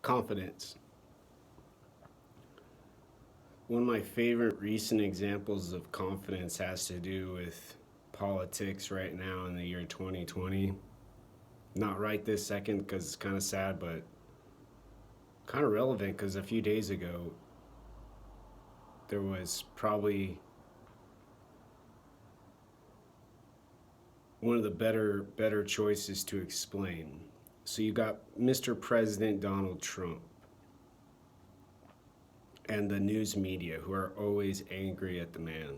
Confidence. One of my favorite recent examples of confidence has to do with politics right now in the year 2020. Not right this second because it's kind of sad, but kind of relevant because a few days ago there was probably one of the better choices to explain. So you got Mr. President Donald Trump and the news media who are always angry at the man.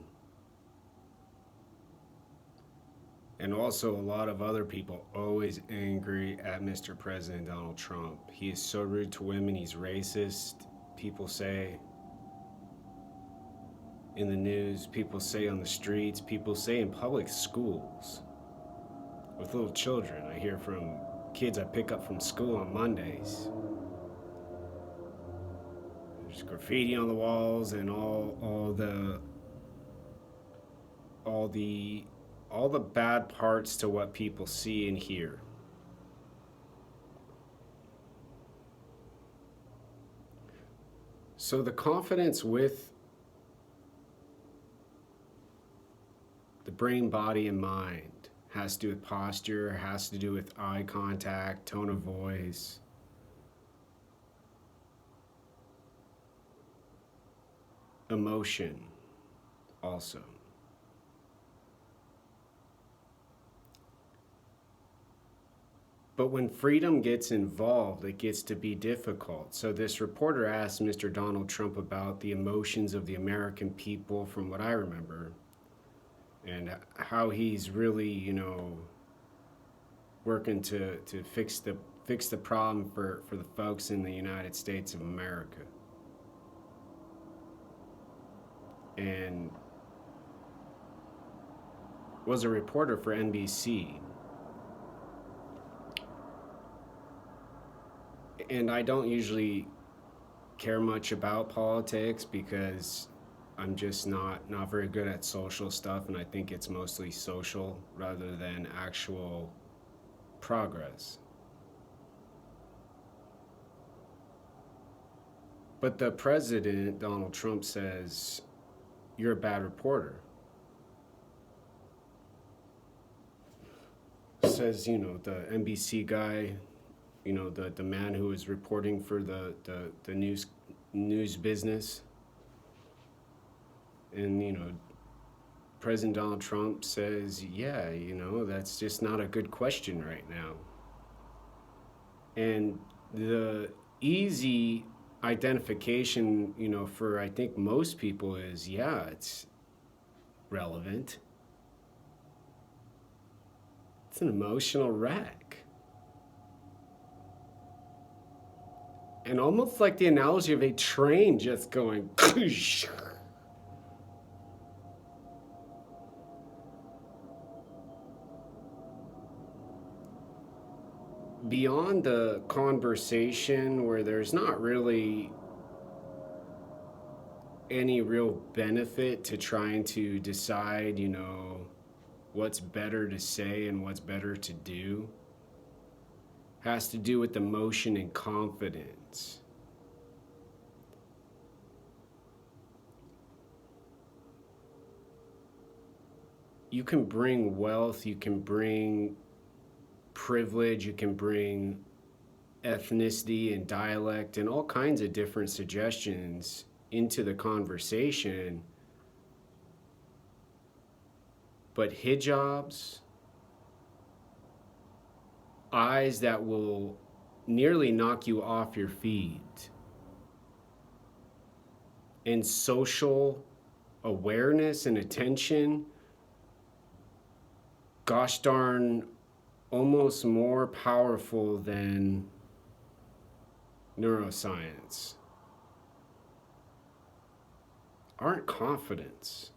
And also a lot of other people always angry at Mr. President Donald Trump. He is so rude to women, he's racist, people say in the news, people say on the streets, people say in public schools with little children. I hear from kids I pick up from school on Mondays. There's graffiti on the walls and all the bad parts to what people see and hear. So the confidence with the brain, body, and mind has to do with posture, has to do with eye contact, tone of voice. Emotion also. But when freedom gets involved, it gets to be difficult. So this reporter asked Mr. Donald Trump about the emotions of the American people from what I remember, and how he's really, working to fix the problem for the folks in the United States of America. And was a reporter for NBC. And I don't usually care much about politics because I'm just not very good at social stuff, and I think it's mostly social rather than actual progress. But the president, Donald Trump, says, "You're a bad reporter." Says, the NBC guy, the man who is reporting for the news business. And, President Donald Trump says, yeah, that's just not a good question right now. And the easy identification, for I think most people is, yeah, it's relevant. It's an emotional wreck. And almost like the analogy of a train just going beyond the conversation where there's not really any real benefit to trying to decide, what's better to say and what's better to do, has to do with emotion and confidence. You can bring wealth, you can bring privilege, you can bring ethnicity and dialect and all kinds of different suggestions into the conversation. But hijabs, eyes that will nearly knock you off your feet, and social awareness and attention, gosh darn, almost more powerful than neuroscience, aren't confidence.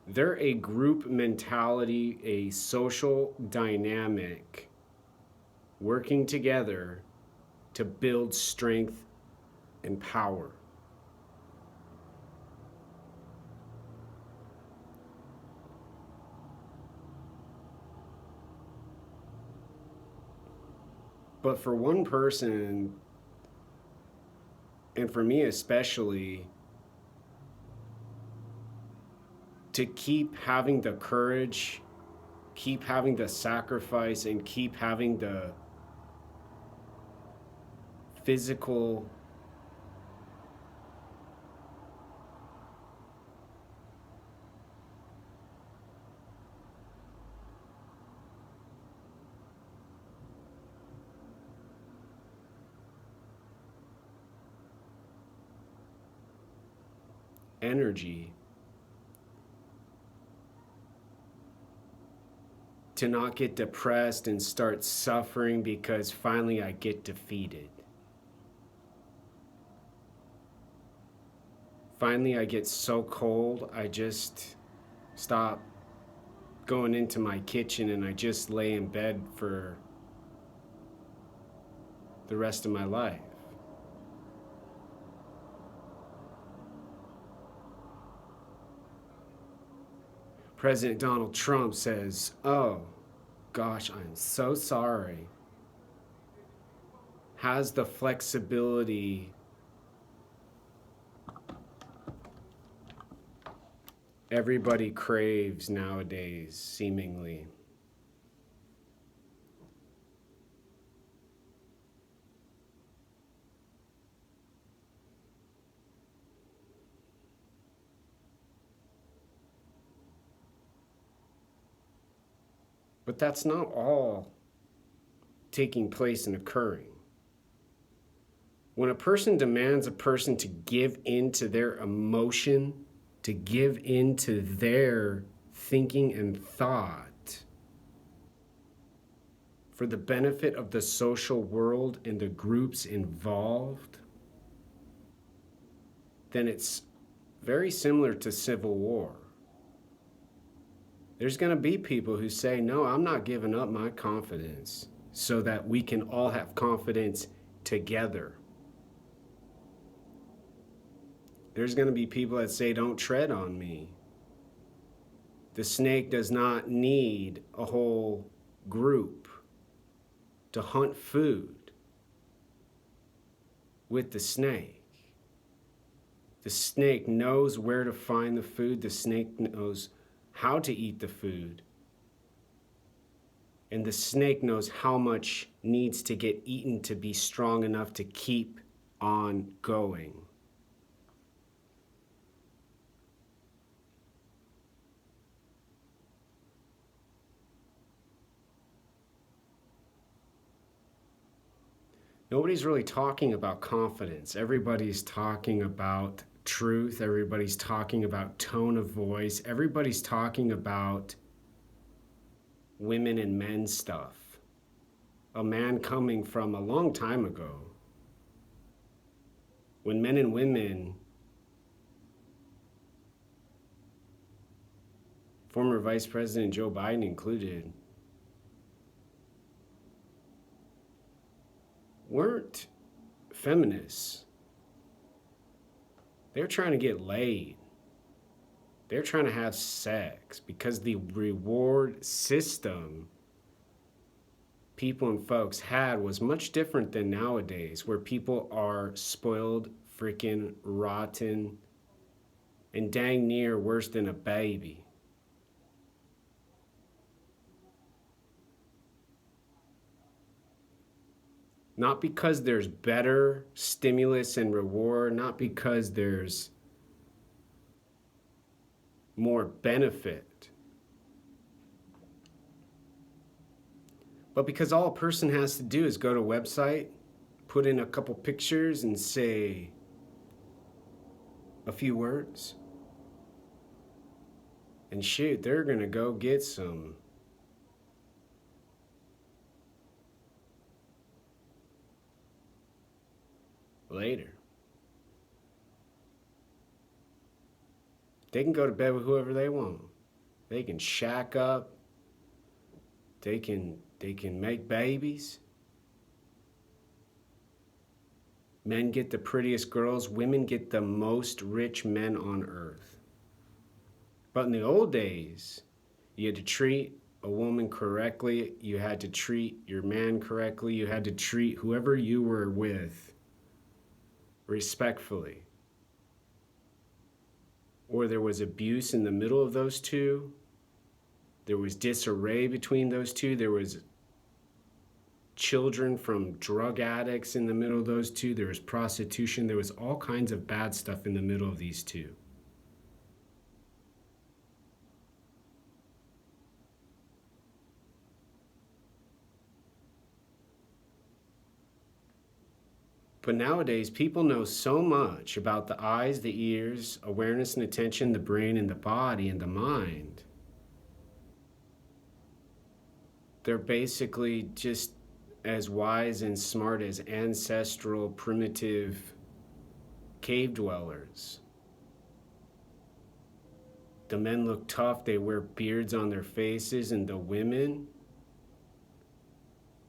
They're a group mentality, a social dynamic, working together to build strength and power. But for one person and for me especially, to keep having the courage, keep having the sacrifice, and keep having the physical energy to not get depressed and start suffering because finally I get defeated. Finally I get so cold, I just stop going into my kitchen and I just lay in bed for the rest of my life. President Donald Trump says, "Oh, gosh, I'm so sorry." Has the flexibility everybody craves nowadays, seemingly. But that's not all taking place and occurring. When a person demands a person to give in to their emotion, to give in to their thinking and thought for the benefit of the social world and the groups involved, then it's very similar to civil war. There's going to be people who say, no, I'm not giving up my confidence so that we can all have confidence together. There's going to be people that say, don't tread on me. The snake does not need a whole group to hunt food with the snake. The snake knows where to find the food. The snake knows how to eat the food. And the snake knows how much needs to get eaten to be strong enough to keep on going. Nobody's really talking about confidence. Everybody's talking about truth. Everybody's talking about tone of voice. Everybody's talking about women and men stuff. A man coming from a long time ago, when men and women, former Vice President Joe Biden included, weren't feminists. They're trying to get laid. They're trying to have sex because the reward system people and folks had was much different than nowadays, where people are spoiled, freaking rotten, and dang near worse than a baby. Not because there's better stimulus and reward, not because there's more benefit, but because all a person has to do is go to a website, put in a couple pictures and say a few words, and shoot, they're gonna go get some later. They can go to bed with whoever they want. They can shack up. They can make babies. Men get the prettiest girls. Women get the most rich men on earth. But in the old days, you had to treat a woman correctly. You had to treat your man correctly. You had to treat whoever you were with respectfully, or there was abuse in the middle of those two, there was disarray between those two, there was children from drug addicts in the middle of those two, there was prostitution, there was all kinds of bad stuff in the middle of these two. But nowadays, people know so much about the eyes, the ears, awareness and attention, the brain and the body and the mind. They're basically just as wise and smart as ancestral, primitive cave dwellers. The men look tough, they wear beards on their faces, and the women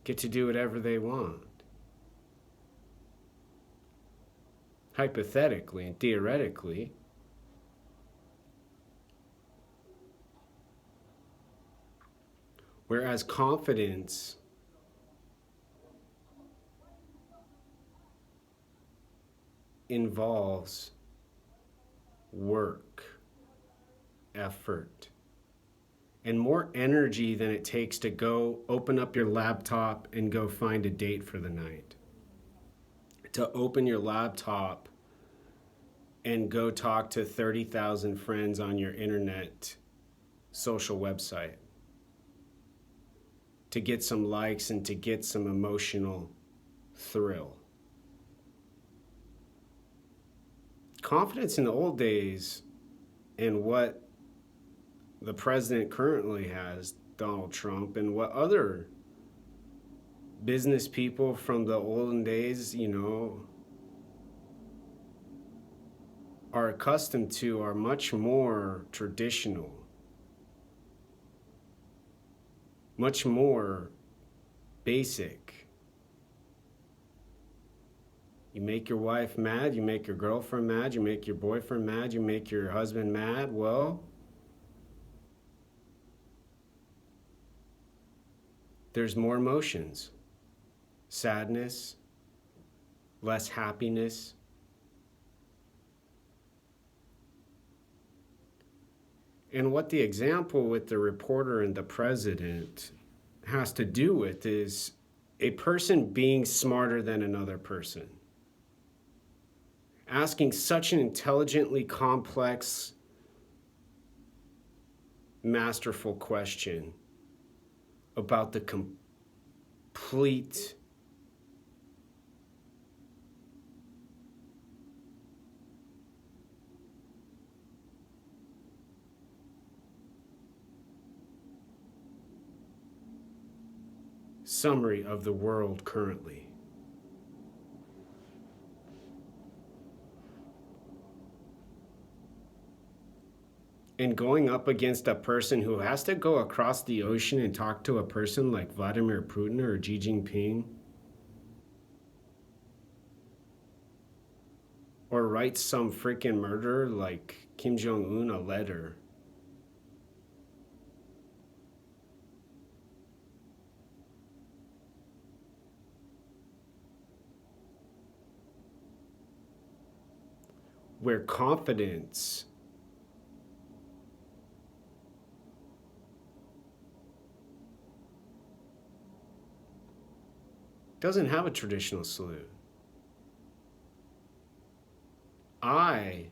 get to do whatever they want. Hypothetically and theoretically. Whereas confidence involves work, effort, and more energy than it takes to go open up your laptop and go find a date for the night. To open your laptop and go talk to 30,000 friends on your internet social website. To get some likes and to get some emotional thrill. Confidence in the old days and what the president currently has, Donald Trump, and what other business people from the olden days, are accustomed to are much more traditional, much more basic. You make your wife mad, you make your girlfriend mad, you make your boyfriend mad, you make your husband mad. Well, there's more emotions. Sadness, less happiness. And what the example with the reporter and the president has to do with is a person being smarter than another person. Asking such an intelligently complex, masterful question about the complete summary of the world currently. And going up against a person who has to go across the ocean and talk to a person like Vladimir Putin or Xi Jinping, or write some freaking murderer like Kim Jong-un a letter. Where confidence doesn't have a traditional salute. I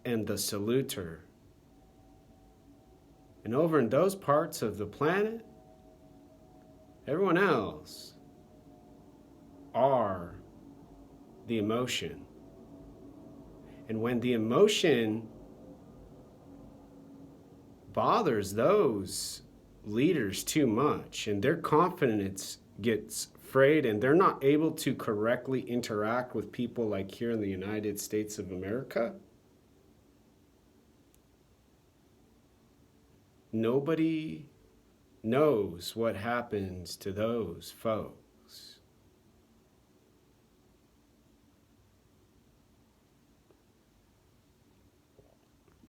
am the saluter. And over in those parts of the planet, everyone else are the emotion. And when the emotion bothers those leaders too much and their confidence gets frayed and they're not able to correctly interact with people like here in the United States of America, nobody knows what happens to those folks.